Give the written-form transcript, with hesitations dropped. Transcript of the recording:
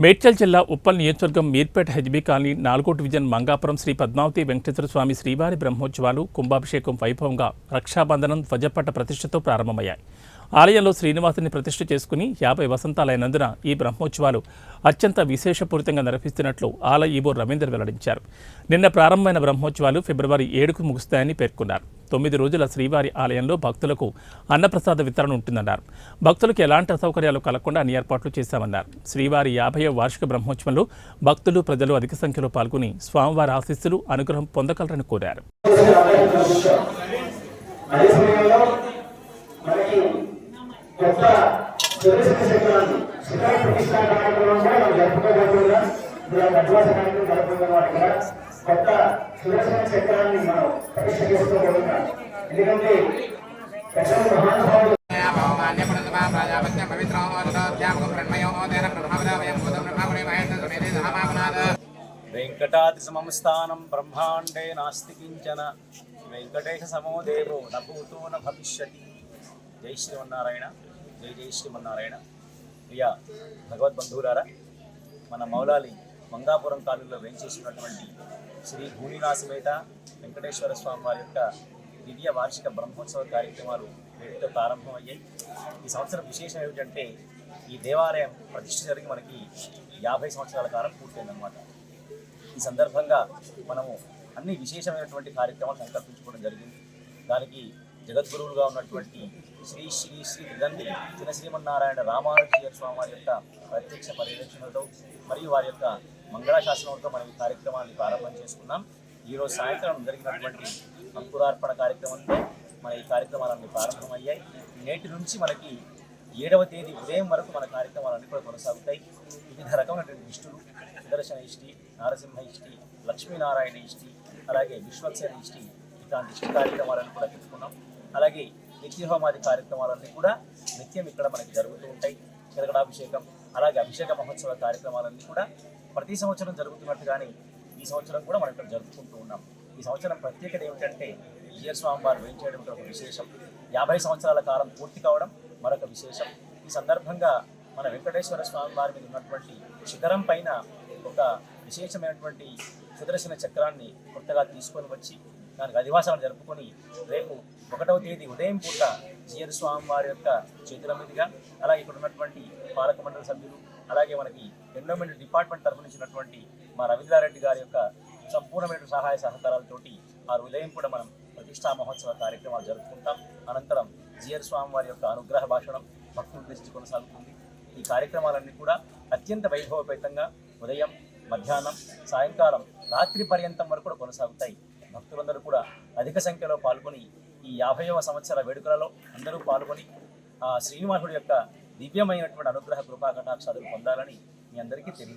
మేడ్చల్ జిల్లా ఉప్పల్ నియోజకవర్గం Meerpet HB colony 4వ డివిజన్ మంగాపురం శ్రీ పద్మావతి వెంకటేశ్వర స్వామి శ్రీవారి బ్రహ్మోత్సవాలు కుంభాభిషేకం వైభవంగా రక్షాబంధనం ధ్వజపట్ట ప్రతిష్టతో ప్రారంభమయ్యాయి. ఆలయంలో శ్రీనివాసుని ప్రతిష్ఠ చేసుకుని 50 వసంతాలైనందున ఈ బ్రహ్మోత్సవాలు అత్యంత విశేషపూరితంగా నిర్వహిస్తున్నట్లు ఆలయ ఈవో రవీందర్ వెల్లడించారు. నిన్న ప్రారంభమైన బ్రహ్మోత్సవాలు ఫిబ్రవరి 7కు ముగుస్తాయని పేర్కొన్నారు. 9 రోజుల శ్రీవారి ఆలయంలో భక్తులకు అన్నప్రసాద వితరణ ఉంటుందన్నారు. భక్తులకు ఎలాంటి అసౌకర్యాలు కలగకుండా అన్ని ఏర్పాట్లు చేశామన్నారు. శ్రీవారి 50వ వార్షిక బ్రహ్మోత్సవంలో భక్తులు ప్రజలు అధిక సంఖ్యలో పాల్గొని స్వామివారి ఆశీస్సులు అనుగ్రహం పొందగలరని కోరారు. కొత్త సుదర్శన చక్రాన్ని శిఖర ప్రతిష్టా కార్యక్రమంగా మనం జరుపుకోబోతున్నాం. అడ్వాస కార్యక్రమం జరుపుకున్నమాట కూడా కొత్త సుదర్శన చక్రాన్ని మనం ప్రతిష్ట చేసుకోబోతున్నాం. ఎందుకంటే పెద్దలు మహానుభావులు వెంకటాద్రి సమస్థానం బ్రహ్మాండే నాస్తి కించన వెంకటేశ సమో దేవో న భూతో న భవిష్యతి. జై శ్రీమన్నారాయణ, జై జై శ్రీమన్నారాయణ. ప్రియ భగవద్బంధువులారా, మన మౌలాలి మంగాపురం కాలనీలో వేంచేసినటువంటి శ్రీ భూనివాసమేత వెంకటేశ్వర స్వామి వారి యొక్క దివ్య వార్షిక బ్రహ్మోత్సవ కార్యక్రమాలు నేటితో ప్రారంభమయ్యాయి. ఈ సంవత్సరం విశేషం ఏమిటంటే ఈ దేవాలయం ప్రతిష్ఠ జరిగి మనకి 50 సంవత్సరాల కాలం పూర్తయిందన్నమాట. ఈ సందర్భంగా మనము అన్ని విశేషమైనటువంటి కార్యక్రమాలు సంకల్పించుకోవడం జరిగింది. దానికి జగద్గురువులుగా ఉన్నటువంటి శ్రీ శ్రీ శ్రీ దండి చిన్న శ్రీమన్నారాయణ రామానుజీయ స్వామి వారి యొక్క ప్రత్యక్ష పర్యవేక్షణతో మరియు వారి యొక్క మంగళాశాసనంతో మనం ఈ కార్యక్రమాన్ని ప్రారంభం చేసుకున్నాం. ఈరోజు సాయంత్రం జరిగినటువంటి అంకురార్పణ కార్యక్రమంతో మన ఈ కార్యక్రమాలన్నీ ప్రారంభమయ్యాయి. నేటి నుంచి మనకి 7వ తేదీ ఉదయం వరకు మన కార్యక్రమాలన్నీ కూడా కొనసాగుతాయి. వివిధ రకమైనటువంటి ఇష్టులు, సుదర్శన ఇష్టి, నారసింహ ఇష్టి, లక్ష్మీనారాయణ ఇష్టి, అలాగే విశ్వక్సేన ఇష్టి, ఇట్లాంటి ఇష్ట కార్యక్రమాలను కూడా పెట్టుకున్నాం. అలాగే నిత్యహోమాది కార్యక్రమాలన్నీ కూడా నిత్యం ఇక్కడ మనకి జరుగుతూ ఉంటాయి. కలగడాభిషేకం, అలాగే అభిషేక మహోత్సవ కార్యక్రమాలన్నీ కూడా ప్రతి సంవత్సరం జరుగుతున్నట్టుగానే ఈ సంవత్సరం కూడా మనం ఇక్కడ జరుపుకుంటూ ఉన్నాం. ఈ సంవత్సరం ప్రత్యేకత ఏమిటంటే జీయర్ స్వామి వారు వేయించేయడం ఒక విశేషం. 50 సంవత్సరాల కాలం పూర్తి కావడం మరొక విశేషం. ఈ సందర్భంగా మన వెంకటేశ్వర స్వామి వారి మీద ఉన్నటువంటి శిఖరం పైన ఒక విశేషమైనటువంటి సుదర్శన చక్రాన్ని కొత్తగా తీసుకొని వచ్చి దానికి అధివాసాలను జరుపుకొని రేపు 1వ తేదీ ఉదయం పూట జీయర్ స్వామి వారి యొక్క చేతుల మీదుగా, అలాగే ఇక్కడ ఉన్నటువంటి పాలక మండలి సభ్యులు, అలాగే మనకి ఎండోమెంట్ డిపార్ట్మెంట్ తరఫు నుంచినటువంటి మా రవీంద్రారెడ్డి గారి యొక్క సంపూర్ణమైన సహాయ సహకారాలతోటి ఆ ఉదయం కూడా మనం ప్రతిష్టా మహోత్సవ కార్యక్రమాలు జరుపుకుంటాం. అనంతరం జీయర్ స్వామి వారి యొక్క అనుగ్రహ భాషణం భక్తుల దృష్టి కొనసాగుతుంది. ఈ కార్యక్రమాలన్నీ కూడా అత్యంత వైభవపేతంగా ఉదయం, మధ్యాహ్నం, సాయంకాలం, రాత్రి పర్యంతం వరకు కూడా కొనసాగుతాయి. భక్తులందరూ కూడా అధిక సంఖ్యలో పాల్గొని ఈ 50వ సంవత్సర వేడుకలలో అందరూ పాల్గొని ఆ శ్రీనివాసుడి యొక్క దివ్యమైనటువంటి అనుగ్రహ కృపా కటాక్షాలు పొందాలని మీ అందరికీ తెలియదు.